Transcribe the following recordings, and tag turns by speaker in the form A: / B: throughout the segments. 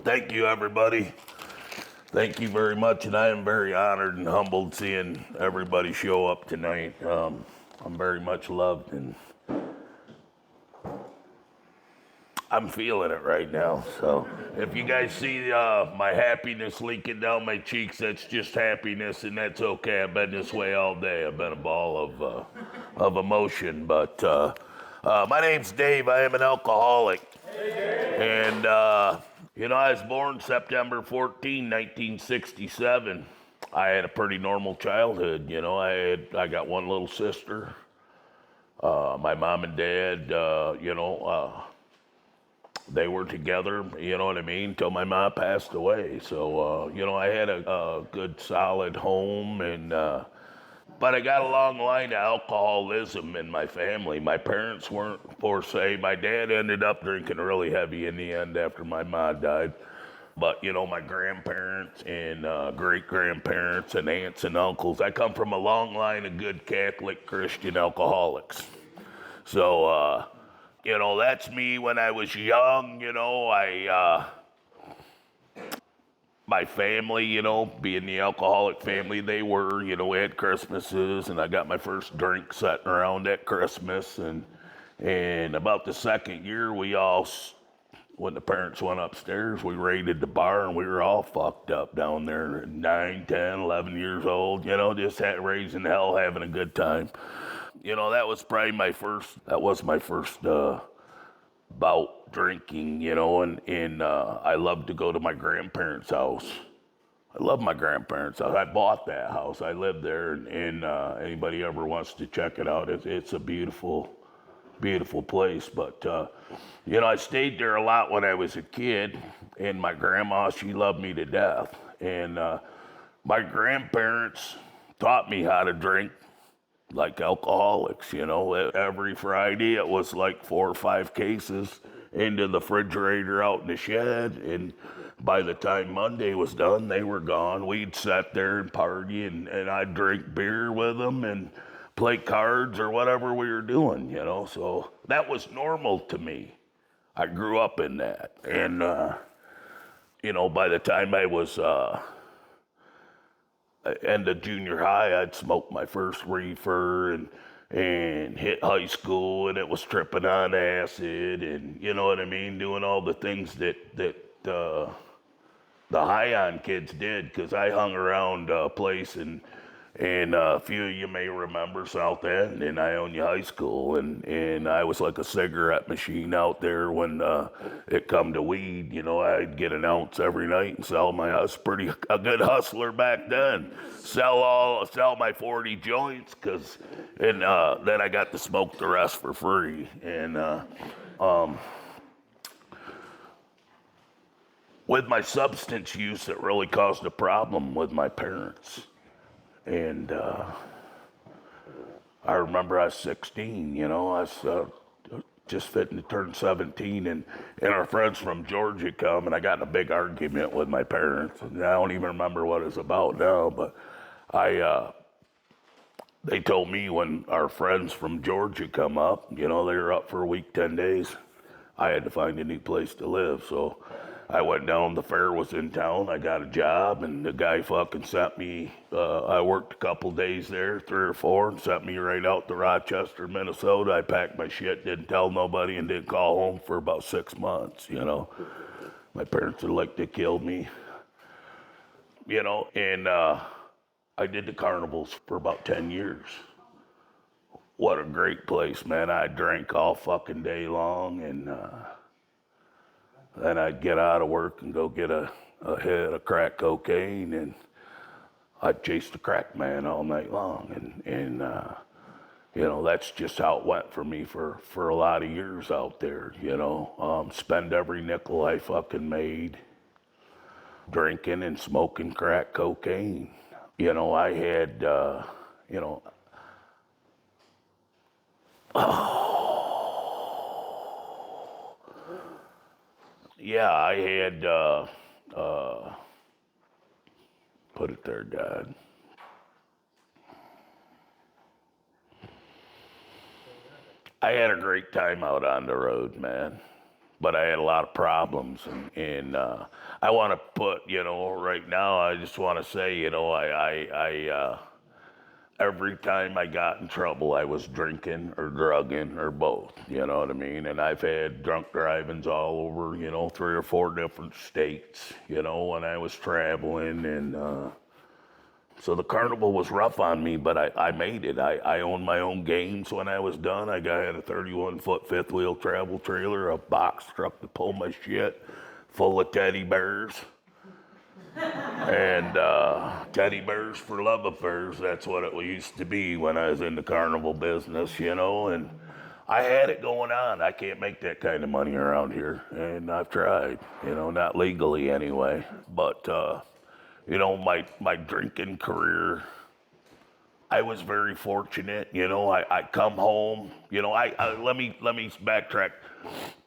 A: Thank you, everybody. Thank you very much, and I am very honored and humbled seeing everybody show up tonight. I'm very much loved, and I'm feeling it right now. So if you guys see my happiness leaking down my cheeks, that's just happiness, and that's okay. I've been this way all day. I've been a ball of emotion. But my name's Dave. I am an alcoholic. And, I was born September 14, 1967. I had a pretty normal childhood. I got one little sister. My mom and dad, they were together, you know what I mean, till my mom passed away. So, I had a good, solid home, and but I got a long line of alcoholism in my family. My parents weren't per se. My dad ended up drinking really heavy in the end after my mom died. But, my grandparents and great-grandparents and aunts and uncles, I come from a long line of good Catholic Christian alcoholics. So, that's me when I was young. My family, being the alcoholic family they were, we had Christmases, and I got my first drink sitting around at Christmas. And about the second year, when the parents went upstairs, we raided the bar, and we were all fucked up down there, 9, 10, 11 years old, just raising hell, having a good time. That was probably my first bout drinking, and I loved to go to my grandparents' house. I love my grandparents' house. I bought that house. I lived there, and anybody ever wants to check it out, it's a beautiful, beautiful place. But, I stayed there a lot when I was a kid, and my grandma, she loved me to death. And my grandparents taught me how to drink like alcoholics. Every Friday it was like 4 or 5 cases into the refrigerator out in the shed, and by the time Monday was done, they were gone. We'd sit there and party, and I'd drink beer with them and play cards or whatever we were doing, so that was normal to me. I grew up in that. And by the time I was end of junior high, I'd smoked my first reefer and hit high school, and it was tripping on acid, and you know what I mean, doing all the things that the high on kids did, because I hung around a place, and a few of you may remember South End in Ionia High School, and I was like a cigarette machine out there when it come to weed. I'd get an ounce every night and sell I was a good hustler back then. Sell my 40 joints, and then I got to smoke the rest for free. And with my substance use, it really caused a problem with my parents. And I remember I was 16, I was just fitting to turn 17, and our friends from Georgia come, and I got in a big argument with my parents, and I don't even remember what it's about now, but they told me when our friends from Georgia come up, they were up for a week, 10 days, I had to find a new place to live. So I went down, the fair was in town, I got a job, and the guy fucking sent me, I worked a couple days there, 3 or 4, and sent me right out to Rochester, Minnesota. I packed my shit, didn't tell nobody, and didn't call home for about 6 months, My parents would like to kill me, and I did the carnivals for about 10 years. What a great place, man. I drank all fucking day long, and then I'd get out of work and go get a hit of crack cocaine, and I'd chase the crack man all night long. And that's just how it went for me for a lot of years out there, spend every nickel I fucking made drinking and smoking crack cocaine. I had, yeah, I had, put it there, God. I had a great time out on the road, man. but I had a lot of problems, and I want to put, right now, I just want to say, every time I got in trouble, I was drinking or drugging or both. You know what I mean? And I've had drunk drivings all over, 3 or 4 different states, when I was traveling. And so the carnival was rough on me, but I made it. I owned my own games when I was done. I had a 31-foot fifth wheel travel trailer, a box truck to pull my shit, full of teddy bears. And teddy bears for love affairs, that's what it used to be when I was in the carnival business, and I had it going on. I can't make that kind of money around here, and I've tried, not legally anyway. But, my drinking career, I was very fortunate. I come home. Let me backtrack.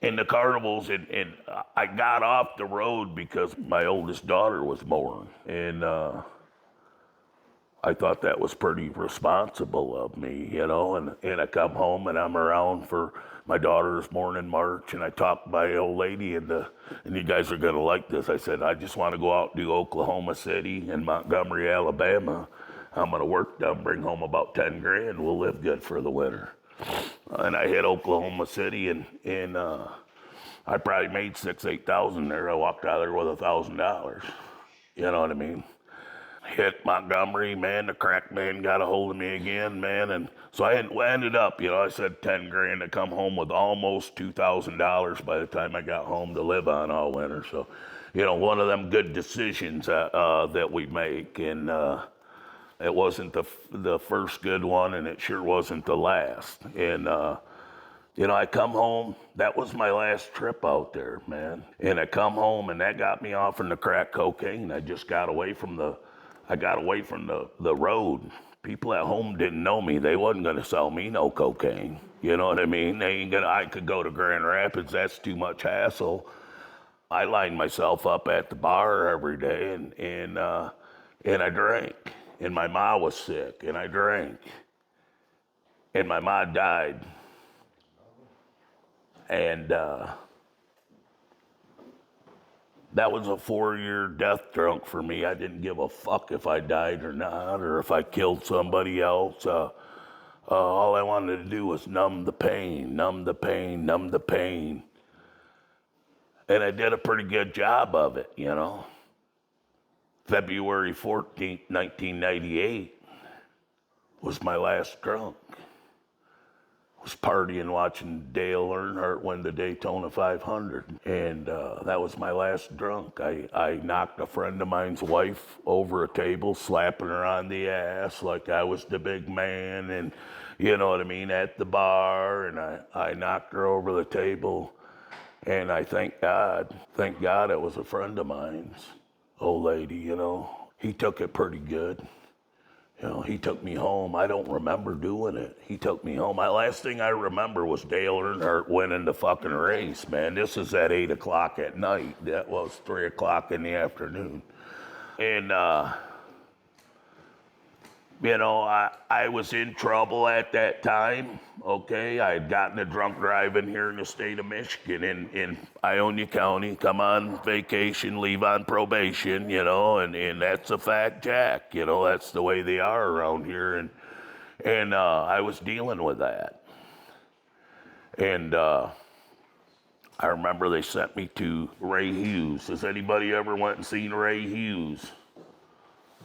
A: In the carnivals, and I got off the road because my oldest daughter was born, and I thought that was pretty responsible of me, And I come home and I'm around for my daughter was born in March, and I talked to my old lady, and you guys are gonna like this. I said, I just want to go out and do Oklahoma City and Montgomery, Alabama. I'm gonna work down, bring home about 10 grand. We'll live good for the winter. And I hit Oklahoma City, and I probably made 8,000 there. I walked out of there with $1,000. You know what I mean? Hit Montgomery, man. The crack man got a hold of me again, man. And so I ended up, I said 10 grand to come home with almost $2,000 by the time I got home to live on all winter. So, one of them good decisions that we make, and it wasn't the first good one, and it sure wasn't the last. And I come home. That was my last trip out there, man. And I come home, and that got me off from the crack cocaine. I just got away from the road. People at home didn't know me. They wasn't gonna sell me no cocaine. You know what I mean? They ain't gonna. I could go to Grand Rapids. That's too much hassle. I lined myself up at the bar every day, and I drank. And my ma was sick, and I drank. And my ma died. And that was a 4-year death drunk for me. I didn't give a fuck if I died or not, or if I killed somebody else. All I wanted to do was numb the pain, numb the pain, numb the pain. And I did a pretty good job of it, February 14th, 1998 was my last drunk. Was partying, watching Dale Earnhardt win the Daytona 500, and that was my last drunk. I knocked a friend of mine's wife over a table, slapping her on the ass like I was the big man, and you know what I mean, at the bar, and I knocked her over the table, and I thank God it was a friend of mine's, old lady, he took it pretty good. He took me home. I don't remember doing it. He took me home. My last thing I remember was Dale Earnhardt winning the fucking race, man. This is at 8 o'clock at night. That was 3 o'clock in the afternoon. And, I was in trouble at that time, okay? I had gotten a drunk driving here in the state of Michigan in Ionia County, come on vacation, leave on probation, and that's a fact, Jack. That's the way they are around here. And I was dealing with that. And I remember they sent me to Ray Hughes. Has anybody ever went and seen Ray Hughes?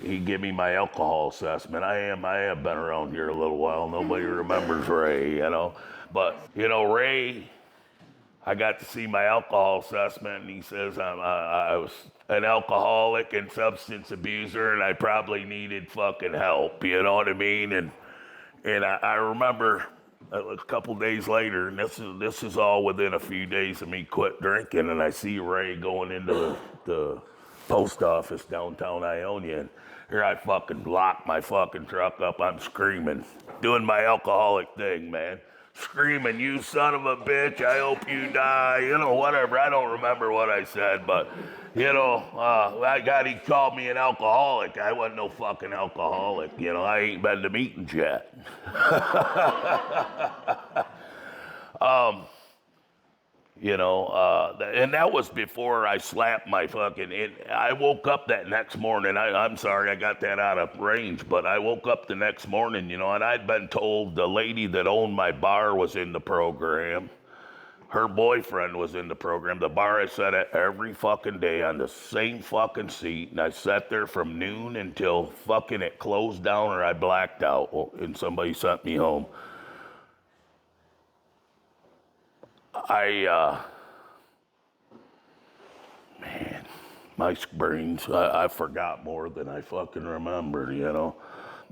A: He gave me my alcohol assessment. I have been around here a little while. Nobody remembers Ray, But, Ray, I got to see my alcohol assessment, and he says I was an alcoholic and substance abuser, and I probably needed fucking help, you know what I mean? And I remember a couple days later, and this is all within a few days of me quit drinking, and I see Ray going into the post office downtown Ionia, and here I fucking lock my fucking truck up. I'm screaming, doing my alcoholic thing, man. Screaming, you son of a bitch, I hope you die, whatever. I don't remember what I said, but, that guy, he called me an alcoholic. I wasn't no fucking alcoholic, I ain't been to meetings yet. And that was before I slapped my I woke up that next morning. I'm sorry I got that out of range, but I woke up the next morning, and I'd been told the lady that owned my bar was in the program. Her boyfriend was in the program. The bar I sat at every fucking day on the same fucking seat, and I sat there from noon until fucking it closed down or I blacked out, and somebody sent me home. Man, my brains, I forgot more than I fucking remember.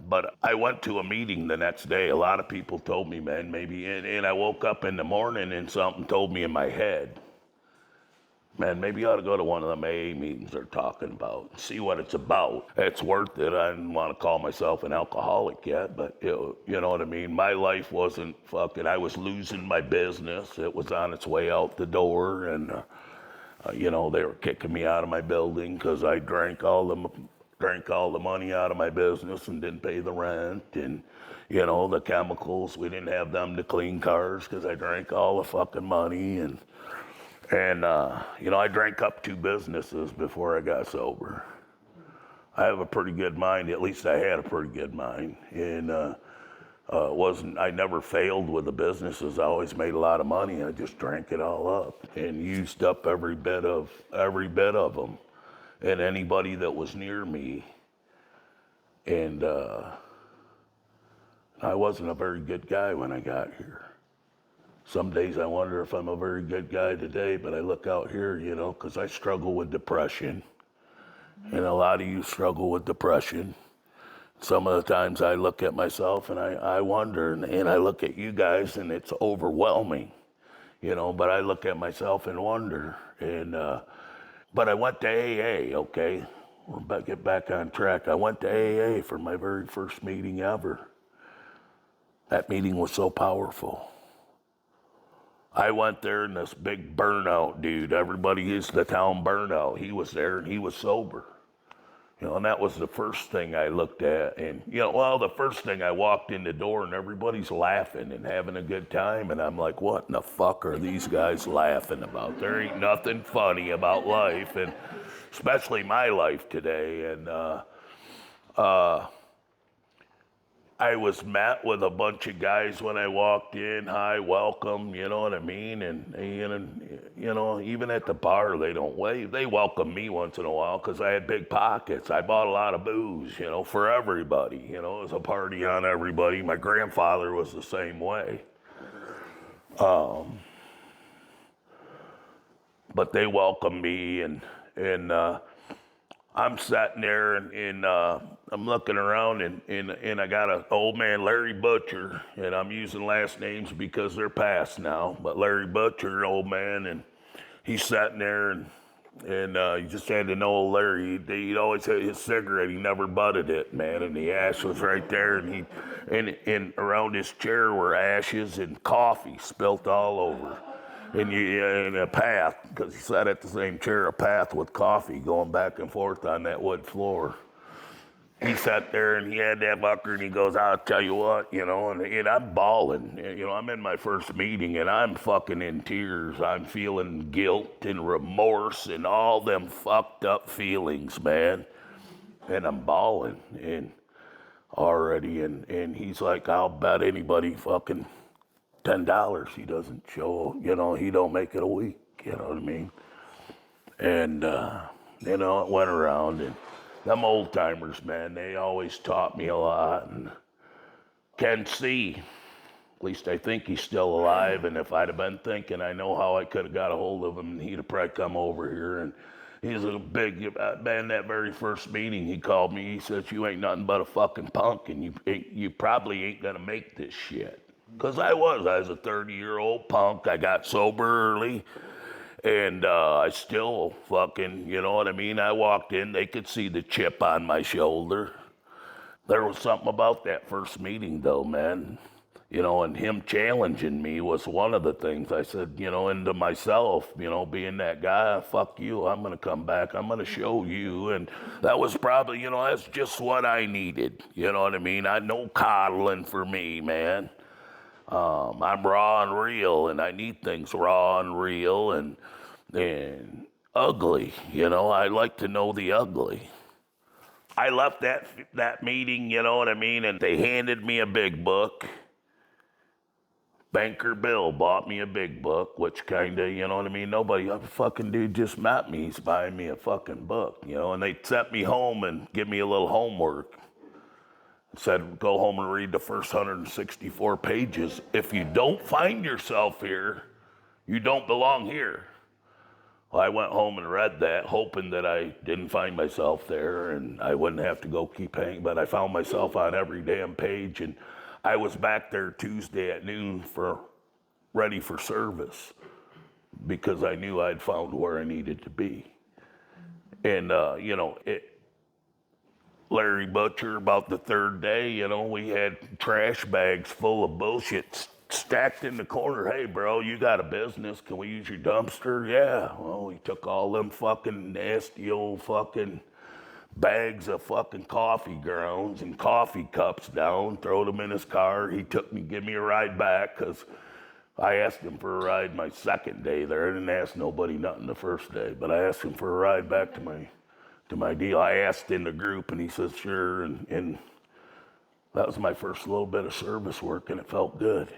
A: But I went to a meeting the next day. A lot of people told me, man, maybe, and I woke up in the morning and something told me in my head, man, maybe you ought to go to one of them AA meetings they're talking about, see what it's about. It's worth it. I didn't want to call myself an alcoholic yet, but you know what I mean? My life wasn't I was losing my business. It was on its way out the door, and they were kicking me out of my building because I drank all the money out of my business and didn't pay the rent. And, the chemicals, we didn't have them to clean cars because I drank all the fucking money. And I drank up 2 businesses before I got sober. I have a pretty good mind. At least I had a pretty good mind. And I never failed with the businesses. I always made a lot of money. I just drank it all up and used up every bit of them. And anybody that was near me. And I wasn't a very good guy when I got here. Some days I wonder if I'm a very good guy today, but I look out here, because I struggle with depression. And a lot of you struggle with depression. Some of the times I look at myself and I wonder, and I look at you guys and it's overwhelming, but I look at myself and wonder. But I went to AA, okay? We'll get back on track. I went to AA for my very first meeting ever. That meeting was so powerful. I went there and this big burnout dude, everybody is the town burnout. He was there and he was sober. And that was the first thing I looked at. And, the first thing I walked in the door and everybody's laughing and having a good time. And I'm like, what in the fuck are these guys laughing about? There ain't nothing funny about life, and especially my life today. And I was met with a bunch of guys when I walked in. Hi, welcome, you know what I mean? And even at the bar, they don't wave. They welcome me once in a while because I had big pockets. I bought a lot of booze, for everybody. It was a party on everybody. My grandfather was the same way. But they welcomed me, and I'm sitting there and I'm looking around and I got an old man, Larry Butcher, and I'm using last names because they're past now, but Larry Butcher, old man, and he's sitting there and you just had to know Larry, he'd always had his cigarette, he never butted it, man, and the ash was right there, and around his chair were ashes and coffee spilt all over. In a path, because he sat at the same chair, a path with coffee going back and forth on that wood floor. He sat there and he had that fucker and he goes, I'll tell you what, and I'm bawling. I'm in my first meeting and I'm fucking in tears. I'm feeling guilt and remorse and all them fucked up feelings, man. And I'm bawling and already, and he's like, I'll bet anybody fucking $10 he doesn't show, he don't make it a week, you know what I mean? And, it went around, and them old timers, man, they always taught me a lot. And Ken C, at least I think he's still alive, and if I'd have been thinking, I know how I could have got a hold of him, and he'd have probably come over here. And he's a big man. That very first meeting, he called me, he said, you ain't nothing but a fucking punk, and you probably ain't gonna make this shit. Because I was a 30-year-old punk. I got sober early, and I still fucking, you know what I mean? I walked in, they could see the chip on my shoulder. There was something about that first meeting, though, man. And him challenging me was one of the things. I said, into myself, being that guy, fuck you, I'm going to come back, I'm going to show you. And that was probably, that's just what I needed. You know what I mean? No coddling for me, man. I'm raw and real, and I need things raw and real and ugly. I like to know the ugly. I left that meeting, you know what I mean, and they handed me a big book. Banker Bill bought me a big book, which kinda, you know what I mean? Nobody, a fucking dude just met me. He's buying me a fucking book, and they sent me home and give me a little homework. Said, go home and read the first 164 pages. If you don't find yourself here, you don't belong here. Well, I went home and read that, hoping that I didn't find myself there and I wouldn't have to go keep hanging, but I found myself on every damn page, and I was back there Tuesday at noon ready for service because I knew I'd found where I needed to be. And, Larry Butcher, about the third day, we had trash bags full of bullshit stacked in the corner. Hey, bro, you got a business. Can we use your dumpster? Yeah. Well, he took all them fucking nasty old fucking bags of fucking coffee grounds and coffee cups down, throwed them in his car. He give me a ride back because I asked him for a ride my second day there. I didn't ask nobody nothing the first day, but I asked him for a ride back to my deal. I asked in the group, and he says, sure, and that was my first little bit of service work, and it felt good.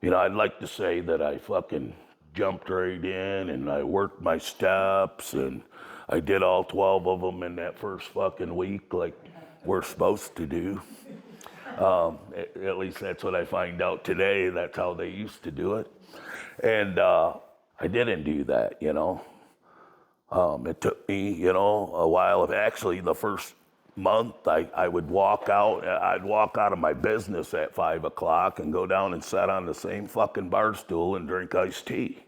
A: I'd like to say that I fucking jumped right in, and I worked my steps, and I did all 12 of them in that first fucking week like we're supposed to do. At least that's what I find out today. That's how they used to do it. And I didn't do that, It took me, a while. Actually, the first month, I'd walk out of my business at 5 o'clock and go down and sit on the same fucking bar stool and drink iced tea.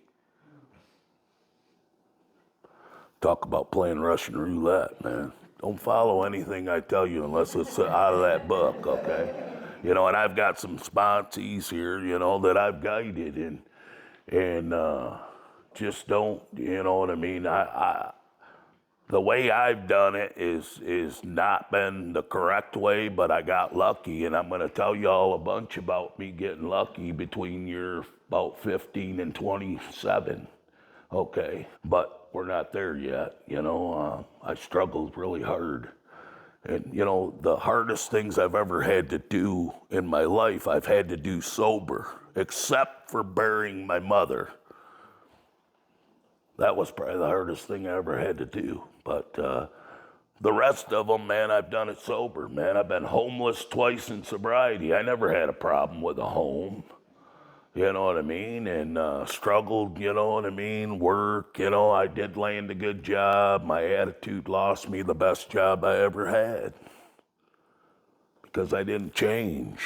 A: Talk about playing Russian roulette, man. Don't follow anything I tell you unless it's out of that book, okay? And I've got some sponsees here, that I've guided and just don't, you know what I mean? The way I've done it is not been the correct way, but I got lucky, and I'm going to tell you all a bunch about me getting lucky between year about 15 and 27, okay? But we're not there yet, I struggled really hard. And, the hardest things I've ever had to do in my life, I've had to do sober, except for burying my mother. That was probably the hardest thing I ever had to do. But the rest of them, man, I've done it sober, man. I've been homeless twice in sobriety. I never had a problem with a home, you know what I mean? And struggled, you know what I mean? Work, I did land a good job. My attitude lost me the best job I ever had because I didn't change.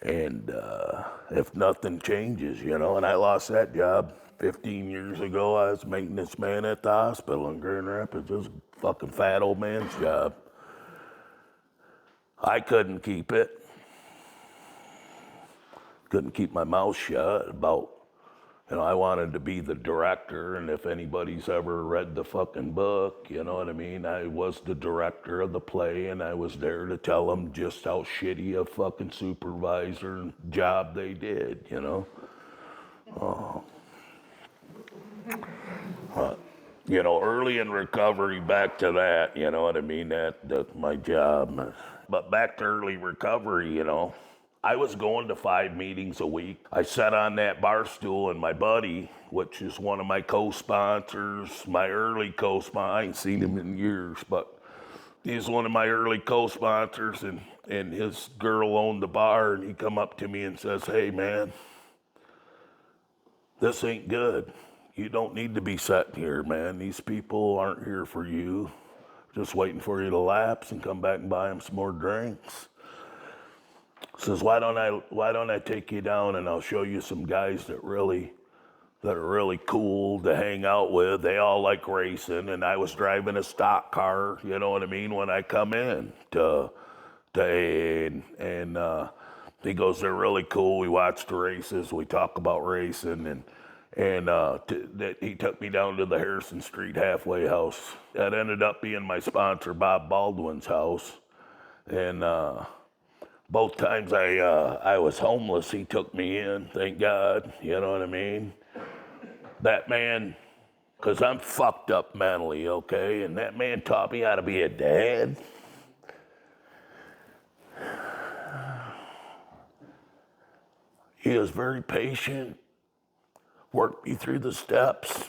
A: And if nothing changes, and I lost that job 15 years ago. I was maintenance man at the hospital in Grand Rapids. It was a fucking fat old man's job. I couldn't keep it. Couldn't keep my mouth shut about, I wanted to be the director, and if anybody's ever read the fucking book, you know what I mean? I was the director of the play, and I was there to tell them just how shitty a fucking supervisor job they did, early in recovery, back to that, you know what I mean? That's my job. But back to early recovery, I was going to 5 meetings a week. I sat on that bar stool, and my buddy, which is one of my co-sponsors, my early co-sponsor, I ain't seen him in years, but he's one of my early co-sponsors, and his girl owned the bar, and he come up to me and says, hey, man, this ain't good. You don't need to be sitting here, man. These people aren't here for you. Just waiting for you to lapse and come back and buy them some more drinks. Says, why don't I take you down and I'll show you some guys that are really cool to hang out with. They all like racing, and I was driving a stock car, you know what I mean, when I come in and he goes, they're really cool. We watch the races. We talk about racing, and he took me down to the Harrison Street halfway house. That ended up being my sponsor, Bob Baldwin's house. And Both times I was homeless, he took me in, thank God. You know what I mean? That man, because I'm fucked up mentally, okay? And that man taught me how to be a dad. He was very patient, worked me through the steps,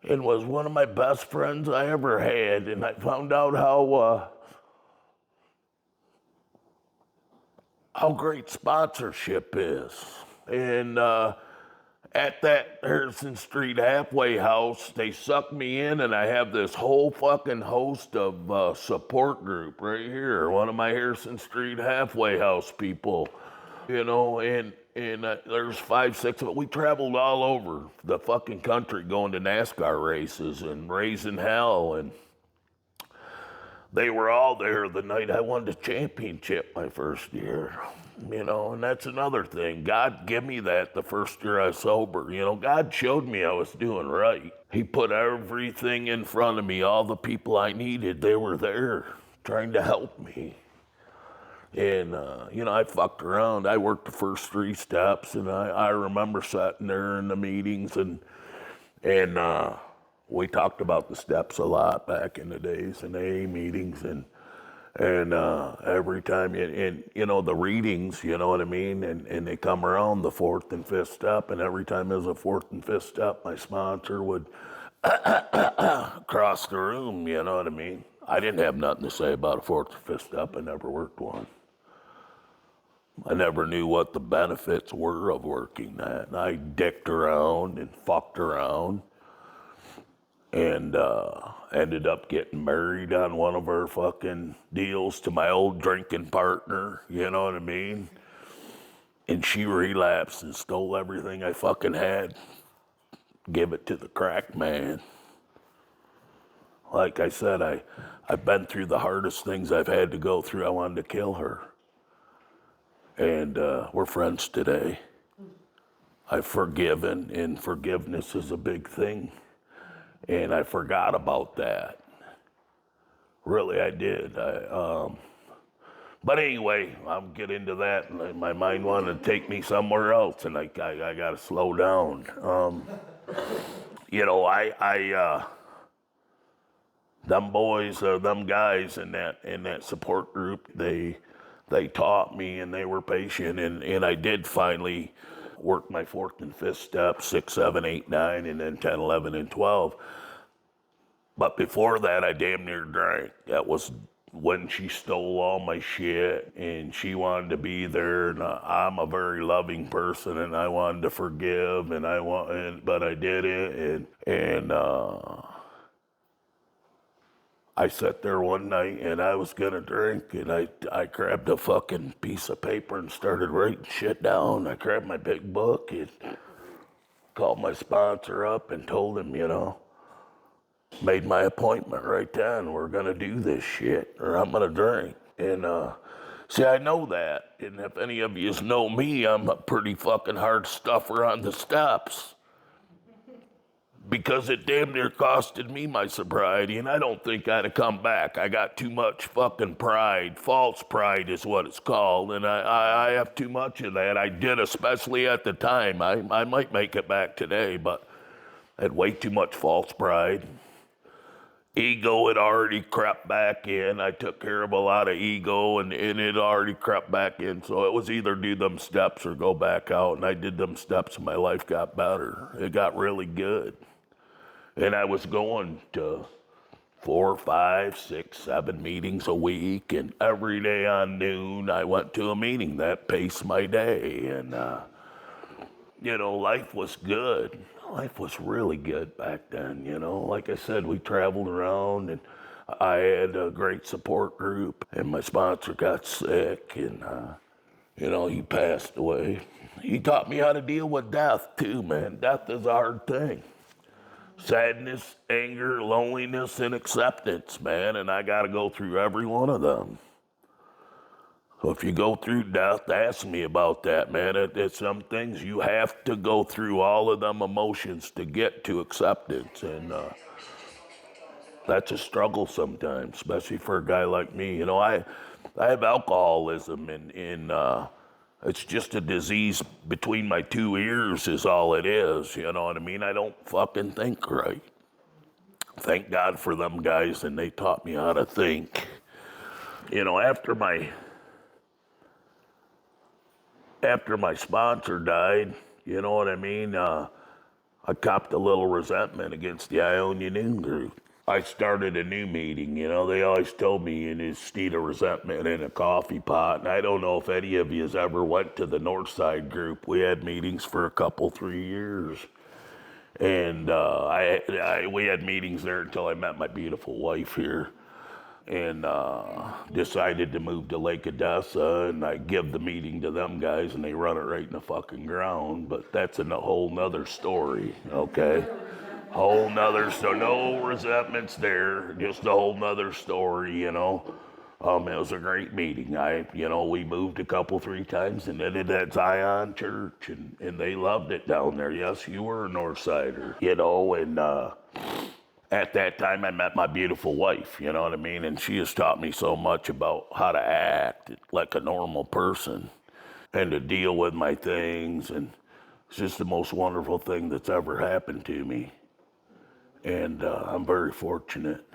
A: and was one of my best friends I ever had. And I found out how great sponsorship is. And at that Harrison Street halfway house, they sucked me in, and I have this whole fucking host of support group right here. One of my Harrison Street halfway house people, and there's 5, 6 of it. We traveled all over the fucking country going to NASCAR races and raising hell, and they were all there the night I won the championship my first year. And that's another thing. God gave me that the first year I was sober. God showed me I was doing right. He put everything in front of me, all the people I needed, they were there trying to help me. And, I fucked around. I worked the first 3 steps, and I remember sitting there in the meetings, and we talked about the steps a lot back in the days in AA meetings, and every time, the readings, you know what I mean? And they come around the 4th and 5th step, and every time there's a 4th and 5th step, my sponsor would cross the room, you know what I mean? I didn't have nothing to say about a 4th or 5th step. I never worked one. I never knew what the benefits were of working that. And I dicked around and fucked around, and ended up getting married on one of our fucking deals to my old drinking partner, you know what I mean? And she relapsed and stole everything I fucking had, give it to the crack man. Like I said, I've been through the hardest things I've had to go through. I wanted to kill her. And we're friends today. I've forgiven, and forgiveness is a big thing. And I forgot about that. Really, I did. But anyway, I'll get into that. And my mind wanted to take me somewhere else, and I got to slow down. Them boys, them guys in that support group, they taught me, and they were patient, and I did finally work my 4th and 5th step, 6, 7, 8, 9, and then 10, 11, and 12. But before that, I damn near drank. That was when she stole all my shit, and she wanted to be there. And I'm a very loving person, and I wanted to forgive, but I did it, and I sat there one night, and I was gonna drink, and I grabbed a fucking piece of paper and started writing shit down. I grabbed my big book and called my sponsor up and told him, made my appointment right then. We're gonna do this shit, or I'm gonna drink. And see, I know that. And if any of you know me, I'm a pretty fucking hard stuffer on the steps, because it damn near costed me my sobriety, and I don't think I'd have come back. I got too much fucking pride. False pride is what it's called, and I have too much of that. I did, especially at the time. I might make it back today, but I had way too much false pride. Ego had already crept back in. I took care of a lot of ego, and it already crept back in. So it was either do them steps or go back out, and I did them steps, and my life got better. It got really good. And I was going to 4, 5, 6, 7 meetings a week, and every day on noon I went to a meeting. That paced my day, and life was good. Life was really good back then. Like I said, we traveled around, and I had a great support group, and my sponsor got sick, and he passed away. He taught me how to deal with death too, man. Death is a hard thing. Sadness, anger, loneliness, and acceptance, man. And I got to go through every one of them. So if you go through death, ask me about that, man. It's some things you have to go through all of them emotions to get to acceptance. And That's a struggle sometimes, especially for a guy like me. You know, I have alcoholism, and it's just a disease between my two ears is all it is. You know what I mean? I don't fucking think right. Thank God for them guys, and they taught me how to think. You know, after my sponsor died, you know what I mean? I copped a little resentment against the Ionia Noon group. I started a new meeting. You know, they always told me you just need a resentment in a coffee pot. And I don't know if any of you has ever went to the Northside group. We had meetings for a couple, 3 years. And we had meetings there until I met my beautiful wife here. And decided to move to Lake Odessa, and I give the meeting to them guys, and they run it right in the fucking ground. But that's a whole nother story, okay? Whole nother, so no resentments there, just a whole nother story, you know. It was a great meeting. We moved a couple, 3 times, and then it at Zion Church, and they loved it down there. Yes, you were a Northsider, you know, and at that time, I met my beautiful wife, you know what I mean? And she has taught me so much about how to act like a normal person and to deal with my things. And it's just the most wonderful thing that's ever happened to me. And I'm very fortunate.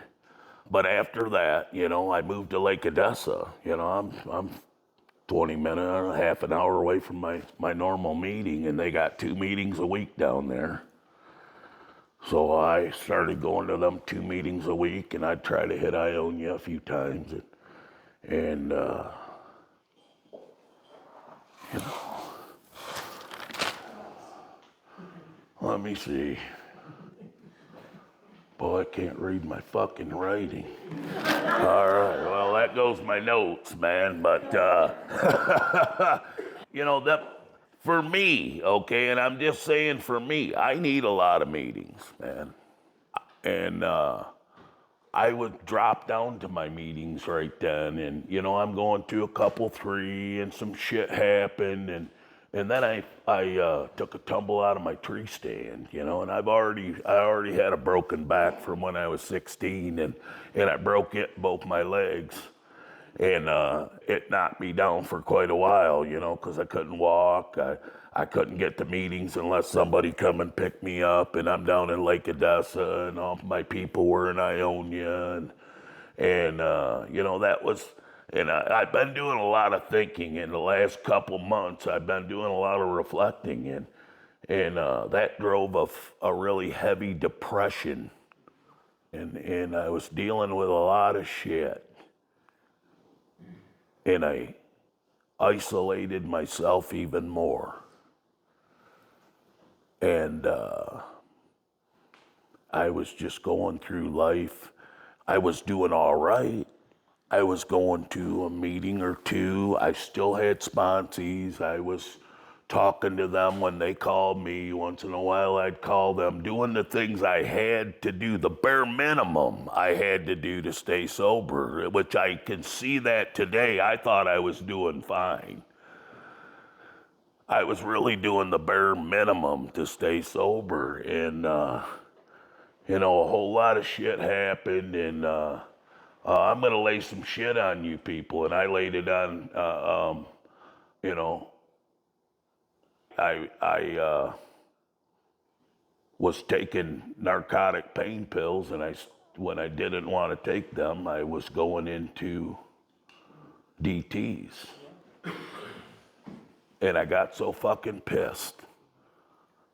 A: But after that, you know, I moved to Lake Odessa. You know, I'm 20 minutes, half an hour away from my normal meeting, and they got 2 meetings a week down there. So I started going to them 2 meetings a week, and I'd try to hit Ionia a few times. And you know, let me see. Boy, I can't read my fucking writing. All right, well, that goes my notes, man. But, you know, that for me, okay, and I'm just saying for me, I need a lot of meetings, man. And I would drop down to my meetings right then, and you know, I'm going to a couple, 3, and some shit happened, and then I took a tumble out of my tree stand, you know, and I already had a broken back from when I was 16, and I broke both my legs. And it knocked me down for quite a while, you know, because I couldn't walk. I couldn't get to meetings unless somebody come and pick me up. And I'm down in Lake Odessa, and all my people were in Ionia. And you know, that was, and I've been doing a lot of thinking in the last couple months. I've been doing a lot of reflecting, and that drove a really heavy depression. And I was dealing with a lot of shit. And I isolated myself even more. And I was just going through life. I was doing all right. I was going to a meeting or 2. I still had sponsees. I was talking to them when they called me. Once in a while, I'd call them, doing the things I had to do, the bare minimum I had to do to stay sober, which I can see that today. I thought I was doing fine. I was really doing the bare minimum to stay sober. And, you know, a whole lot of shit happened. And I'm going to lay some shit on you people. And I laid it on, you know, I was taking narcotic pain pills, and when I didn't want to take them, I was going into DTs. And I got so fucking pissed.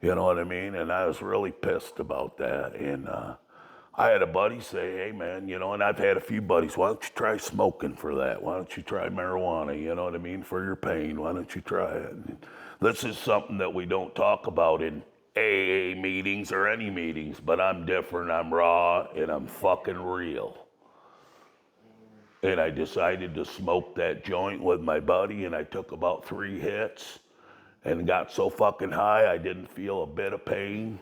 A: You know what I mean? And I was really pissed about that. And I had a buddy say, hey man, you know, and I've had a few buddies, why don't you try smoking for that? Why don't you try marijuana? You know what I mean? For your pain, why don't you try it? And this is something that we don't talk about in AA meetings or any meetings, but I'm different, I'm raw, and I'm fucking real. And I decided to smoke that joint with my buddy, and I took about 3 hits and got so fucking high I didn't feel a bit of pain.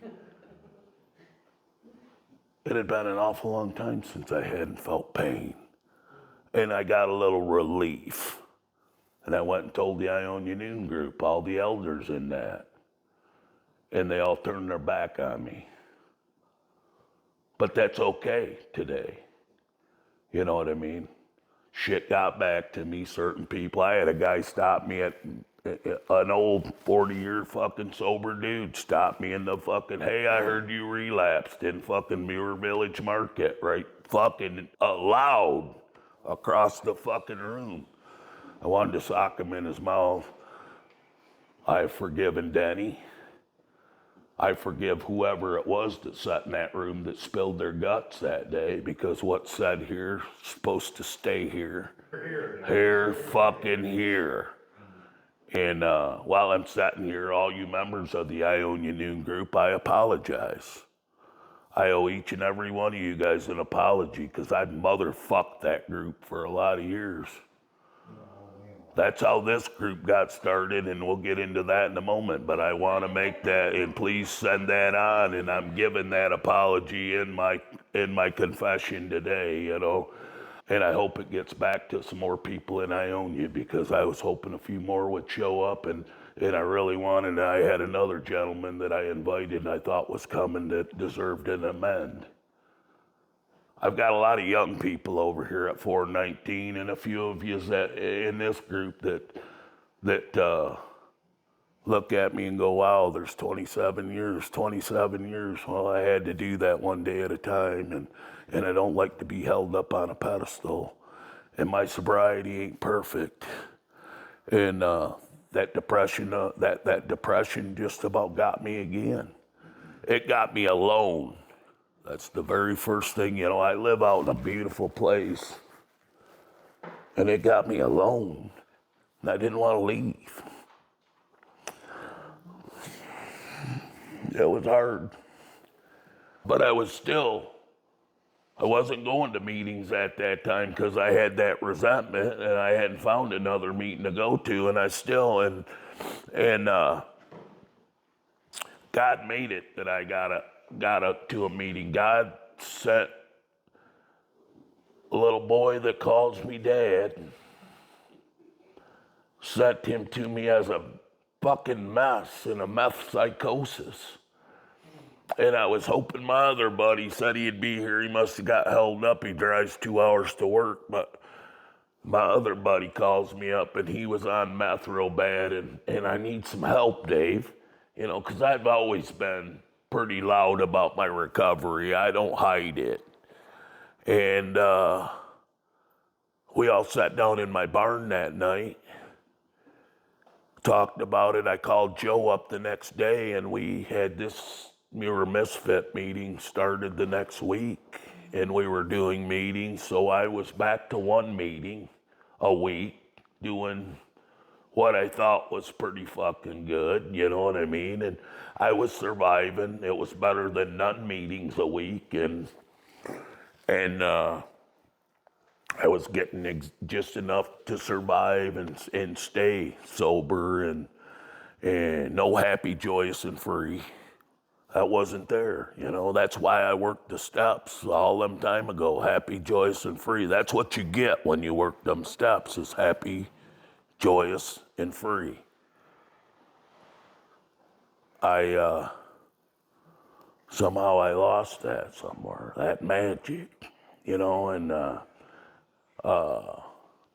A: It had been an awful long time since I hadn't felt pain. And I got a little relief. And I went and told the Ionia Noon group, all the elders in that. And they all turned their back on me. But that's okay today. You know what I mean? Shit got back to me, certain people. I had a guy stop me at an old 40-year fucking sober dude stop me in the fucking, hey, I heard you relapsed in fucking Muir Village Market, right? Fucking loud across the fucking room. I wanted to sock him in his mouth. I've forgiven Denny. I forgive whoever it was that sat in that room that spilled their guts that day, because what's said here is supposed to stay here. Here, fucking here. And while I'm sitting here, all you members of the Ionia Noon group, I apologize. I owe each and every one of you guys an apology, because I've motherfucked that group for a lot of years. That's how this group got started, and we'll get into that in a moment. But I want to make that, and please send that on. And I'm giving that apology in my confession today, you know. And I hope it gets back to some more people in Ionia, because I was hoping a few more would show up, and I really wanted. I had another gentleman that I invited and I thought was coming that deserved an amend. I've got a lot of young people over here at 419, and a few of you that in this group that look at me and go, wow, there's 27 years. Well, I had to do that one day at a time, and I don't like to be held up on a pedestal. And my sobriety ain't perfect. And that depression just about got me again. It got me alone. That's the very first thing, you know. I live out in a beautiful place, and it got me alone, and I didn't want to leave. It was hard, but I wasn't going to meetings at that time because I had that resentment, and I hadn't found another meeting to go to, and God made it that I got up to a meeting. God sent a little boy that calls me dad, sent him to me as a fucking mess in a meth psychosis. And I was hoping my other buddy said he'd be here. He must have got held up. He drives 2 hours to work, but my other buddy calls me up, and he was on meth real bad, and I need some help, Dave. You know, because I've always been pretty loud about my recovery. I don't hide it. And we all sat down in my barn that night, talked about it. I called Joe up the next day, and we had this Muir Misfit meeting started the next week, and we were doing meetings. So I was back to one meeting a week, doing what I thought was pretty fucking good, you know what I mean? And I was surviving. It was better than none meetings a week, and I was getting just enough to survive and stay sober, and no happy, joyous, and free. That wasn't there, you know. That's why I worked the steps all them time ago. Happy, joyous, and free. That's what you get when you work them steps, is happy, joyous, and free. Somehow I lost that somewhere, that magic, you know, and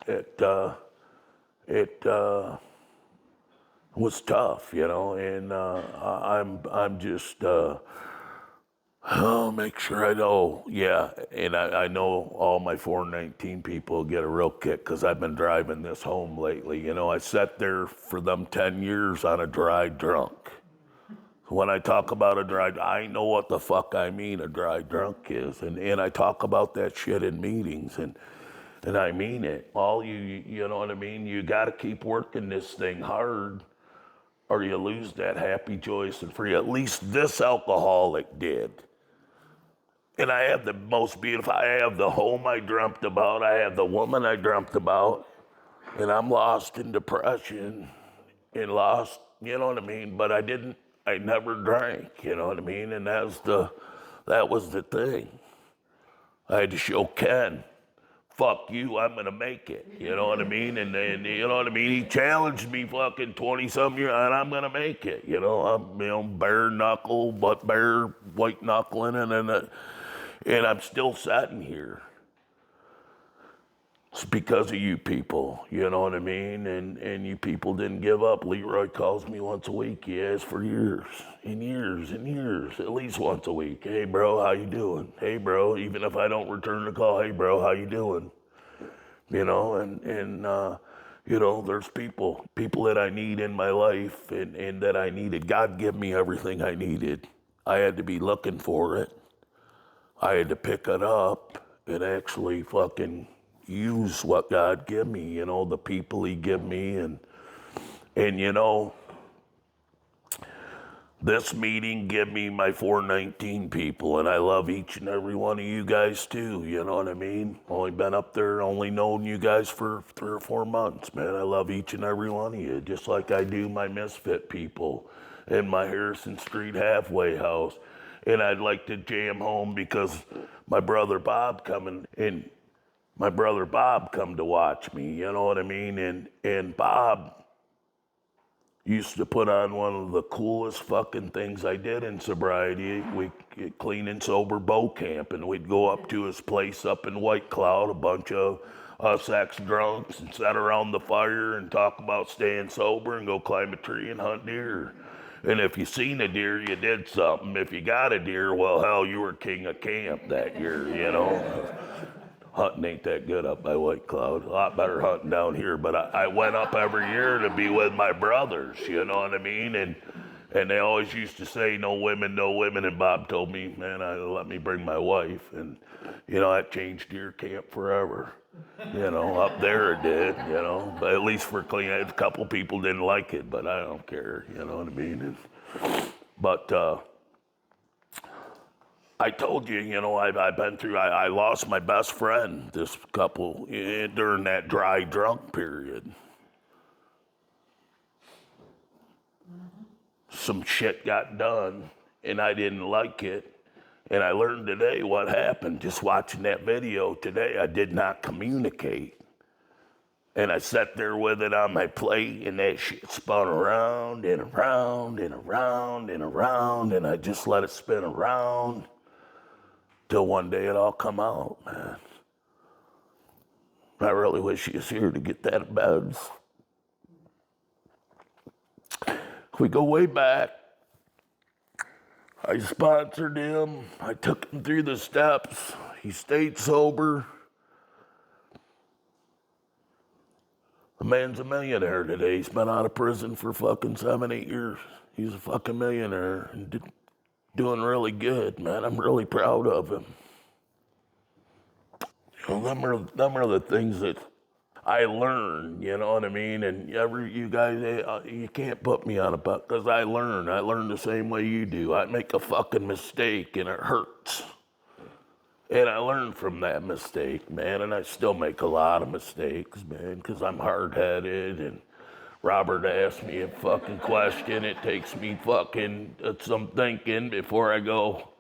A: it was tough, you know, and I'm just make sure I know, yeah, and I know all my 419 people get a real kick because I've been driving this home lately. You know, I sat there for them 10 years on a dry drunk. When I talk about a dry, I know what the fuck I mean a dry drunk is, and I talk about that shit in meetings, and I mean it. All you know what I mean? You got to keep working this thing hard, or you lose that happy, joyous, and free. At least this alcoholic did. And I have the most beautiful, I have the home I dreamt about, I have the woman I dreamt about, and I'm lost in depression and lost, you know what I mean? But I never drank, you know what I mean? And that was the thing. I had to show Ken, fuck you, I'm gonna make it, you know what I mean? And you know what I mean? He challenged me fucking 20-some years, and I'm gonna make it, you know? I'm, bare knuckle, but bare white knuckling, And I'm still sitting here. It's because of you people, you know what I mean? And you people didn't give up. Leroy calls me once a week. He has for years and years and years, at least once a week. Hey, bro, how you doing? Hey, bro, even if I don't return the call, hey, bro, how you doing? You know, you know, there's people that I need in my life and that I needed. God gave me everything I needed. I had to be looking for it. I had to pick it up and actually fucking use what God give me, you know, the people he give me. And you know, this meeting give me my 419 people, and I love each and every one of you guys too, you know what I mean? Only been up there, only known you guys for 3 or 4 months, man. I love each and every one of you, just like I do my Misfit people in my Harrison Street halfway house. And I'd like to jam home because my brother Bob come to watch me, you know what I mean? And Bob used to put on one of the coolest fucking things I did in sobriety. We clean and sober bow camp, and we'd go up to his place up in White Cloud, a bunch of us ex-drunks, and sit around the fire and talk about staying sober and go climb a tree and hunt deer. And if you seen a deer, you did something. If you got a deer, well, hell, you were king of camp that year, you know? Hunting ain't that good up by White Cloud. A lot better hunting down here. But I went up every year to be with my brothers, you know what I mean? And they always used to say, no women, no women. And Bob told me, man, let me bring my wife. And, you know, that changed deer camp forever. You know, up there it did, you know. But at least for clean, a couple people didn't like it, but I don't care, you know what I mean? But I told you, you know, I've been through, I lost my best friend this couple during that dry drunk period. Some shit got done and I didn't like it. And I learned today what happened just watching that video today. I did not communicate. And I sat there with it on my plate and that shit spun around and around and around and around. And I just let it spin around. Till one day it all come out, man. I really wish he was here to get that in bed. We go way back. I sponsored him. I took him through the steps. He stayed sober. The man's a millionaire today. He's been out of prison for fucking 7, 8 years. He's a fucking millionaire and doing really good, man. I'm really proud of him. You know, them are the things that I learned, you know what I mean? And you guys, you can't put me on a buck because I learn. I learn the same way you do. I make a fucking mistake and it hurts. And I learned from that mistake, man. And I still make a lot of mistakes, man, because I'm hard-headed. And Robert asked me a fucking question. It takes me fucking some thinking before I go,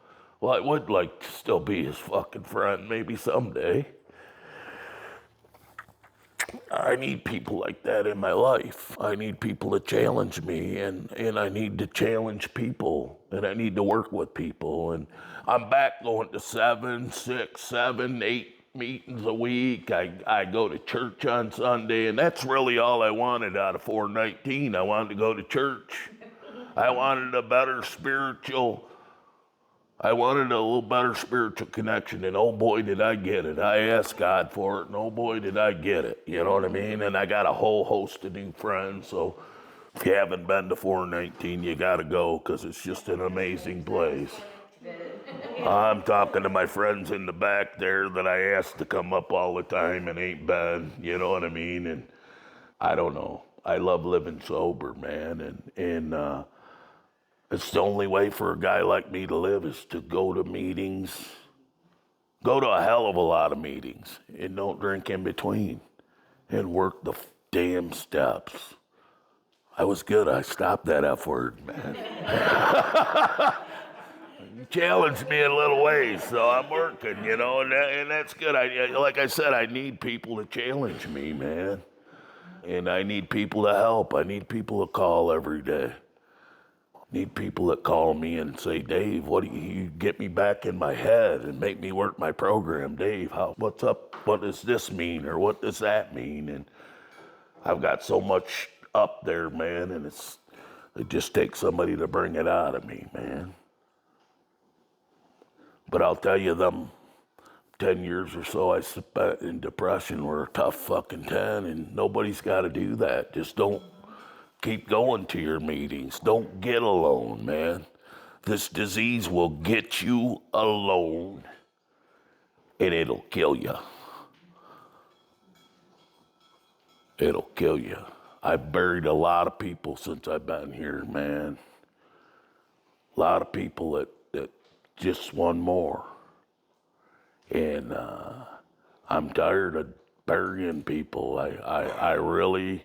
A: well, I would like to still be his fucking friend maybe someday. I need people like that in my life. I need people to challenge me, and I need to challenge people, and I need to work with people. And I'm back going to 7, 6, 7, 8 meetings a week. I go to church on Sunday, and that's really all I wanted out of 419. I wanted to go to church. I wanted a little better spiritual connection, and oh boy, did I get it. I asked God for it, and oh boy, did I get it. You know what I mean? And I got a whole host of new friends, so if you haven't been to 419, you gotta go, because it's just an amazing place. I'm talking to my friends in the back there that I ask to come up all the time and ain't been, you know what I mean? And I don't know. I love living sober, man, and it's the only way for a guy like me to live is to go to meetings, go to a hell of a lot of meetings, and don't drink in between, and work the damn steps. I was good. I stopped that F word, man. You challenged me in little ways, so I'm working, you know, and that's good. Like I said, I need people to challenge me, man. And I need people to help. I need people to call every day. Need people that call me and say, Dave, what do you get me back in my head and make me work my program? Dave, what's up? What does this mean? Or what does that mean? And I've got so much up there, man, and it just takes somebody to bring it out of me, man. But I'll tell you, them 10 years or so I spent in depression were a tough fucking 10, and nobody's got to do that. Just don't keep going to your meetings. Don't get alone, man. This disease will get you alone, and it'll kill you. It'll kill you. I've buried a lot of people since I've been here, man. A lot of people that just want more. And I'm tired of burying people. I really,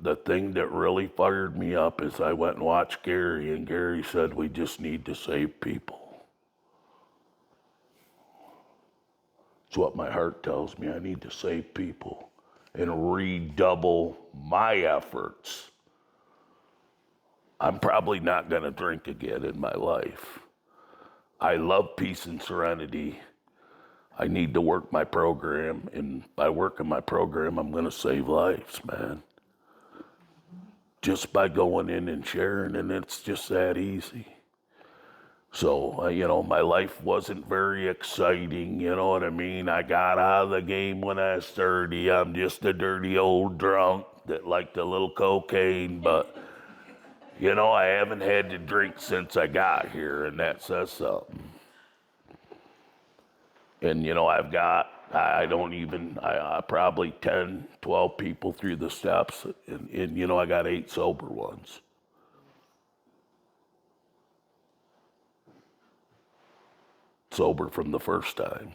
A: the thing that really fired me up is I went and watched Gary, and Gary said, we just need to save people. It's what my heart tells me. I need to save people and redouble my efforts. I'm probably not going to drink again in my life. I love peace and serenity. I need to work my program, and by working my program, I'm going to save lives, man. Just by going in and sharing, and it's just that easy. So, my life wasn't very exciting, you know what I mean? I got out of the game when I was 30. I'm just a dirty old drunk that liked a little cocaine, but, I haven't had to drink since I got here, and that says something. And, I've got, I probably 10, 12 people through the steps, and I got 8 sober ones. Sober from the first time.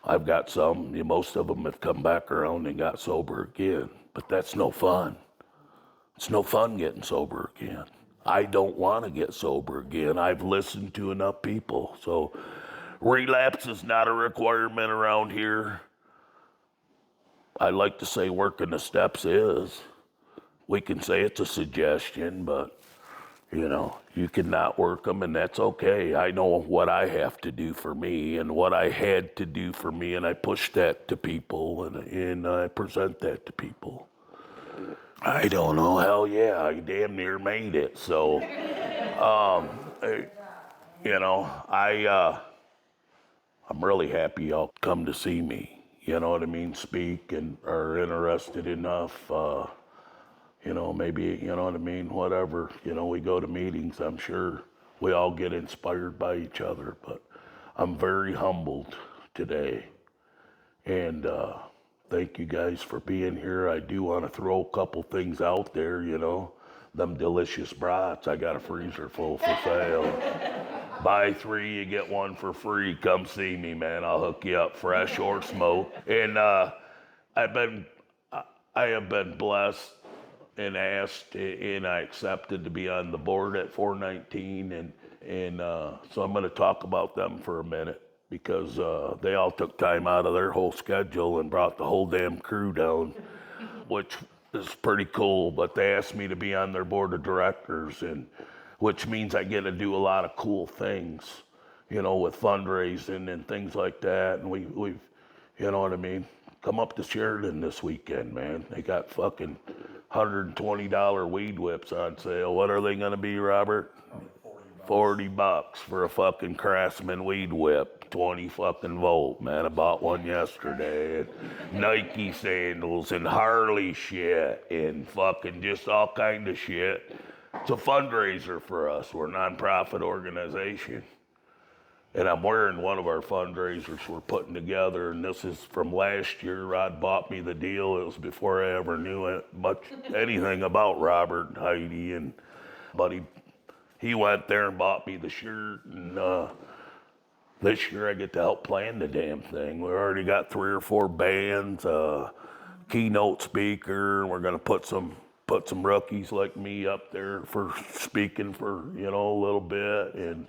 A: I've got some, most of them have come back around and got sober again, but that's no fun. It's no fun getting sober again. I don't want to get sober again. I've listened to enough people, so relapse is not a requirement around here. I like to say working the steps is. We can say it's a suggestion, but you cannot work them, and that's okay. I know what I have to do for me and what I had to do for me, and I push that to people, and I present that to people. I don't know. Hell yeah, I damn near made it. So, I'm really happy y'all come to see me. You know what I mean? Speak and are interested enough. Maybe, you know what I mean? Whatever. We go to meetings. I'm sure we all get inspired by each other. But I'm very humbled today. And thank you guys for being here. I do want to throw a couple things out there, Them delicious brats. I got a freezer full for sale. Buy 3, you get 1 for free. Come see me, man. I'll hook you up, fresh or smoked. And I have been blessed and asked, and I accepted to be on the board at 419, and so I'm going to talk about them for a minute because they all took time out of their whole schedule and brought the whole damn crew down, which is pretty cool. But they asked me to be on their board of directors, and which means I get to do a lot of cool things, with fundraising and things like that. And we've, you know what I mean? Come up to Sheridan this weekend, man. They got fucking $120 weed whips on sale. What are they going to be, Robert? $40 for a fucking Craftsman weed whip, 20 fucking volt, man. I bought one yesterday. And Nike sandals and Harley shit and fucking just all kind of shit. It's a fundraiser for us. We're a nonprofit organization. And I'm wearing one of our fundraisers we're putting together, and this is from last year. Rod bought me the deal. It was before I ever knew anything about Robert and Heidi, but he went there and bought me the shirt, and this year I get to help plan the damn thing. We already got 3 or 4 bands, keynote speaker, and we're gonna put some rookies like me up there for speaking for a little bit, and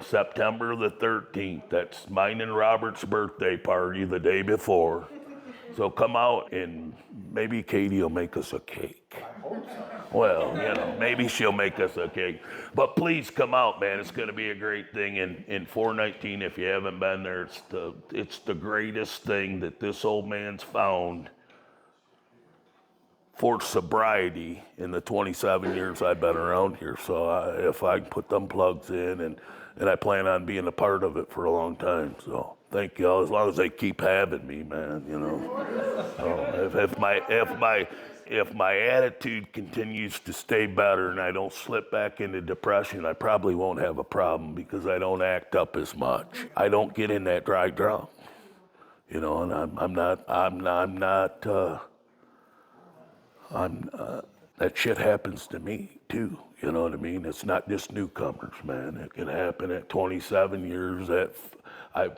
A: September the 13th, that's mine and Robert's birthday party the day before. So come out and maybe Katie will make us a cake. Well, maybe she'll make us a cake. But please come out, man. It's going to be a great thing. In 419, if you haven't been there, it's the greatest thing that this old man's found for sobriety in the 27 years I've been around here. So if I can put them plugs in, and I plan on being a part of it for a long time. So thank y'all. As long as they keep having me, man. So if my attitude continues to stay better and I don't slip back into depression, I probably won't have a problem because I don't act up as much. I don't get in that dry drunk, and that shit happens to me too. You know what I mean? It's not just newcomers, man. It can happen at 27 years. You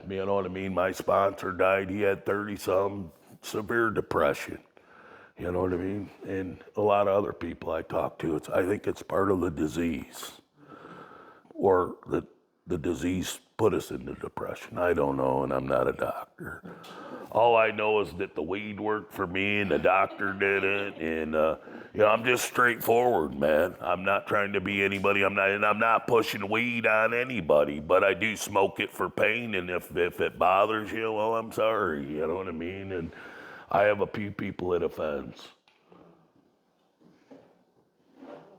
A: know what I mean? My sponsor died. He had 30-some severe depression. You know what I mean? And a lot of other people I talk to, I think it's part of the disease, or the disease put us into depression. I don't know, and I'm not a doctor. All I know is that the weed worked for me, and the doctor did it, and I'm just straightforward, man. I'm not trying to be anybody. I'm not pushing weed on anybody, but I do smoke it for pain, and if it bothers you, well, I'm sorry. You know what I mean? And I have a few people it offends,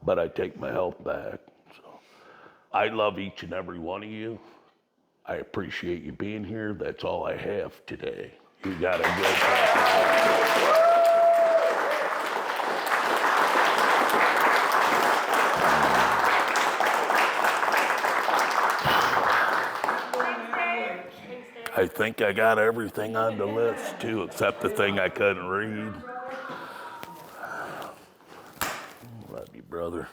A: but I take my health back. So I love each and every one of you. I appreciate you being here. That's all I have today. You got a good time. I think I got everything on the list too, except the thing I couldn't read. Love you, brother.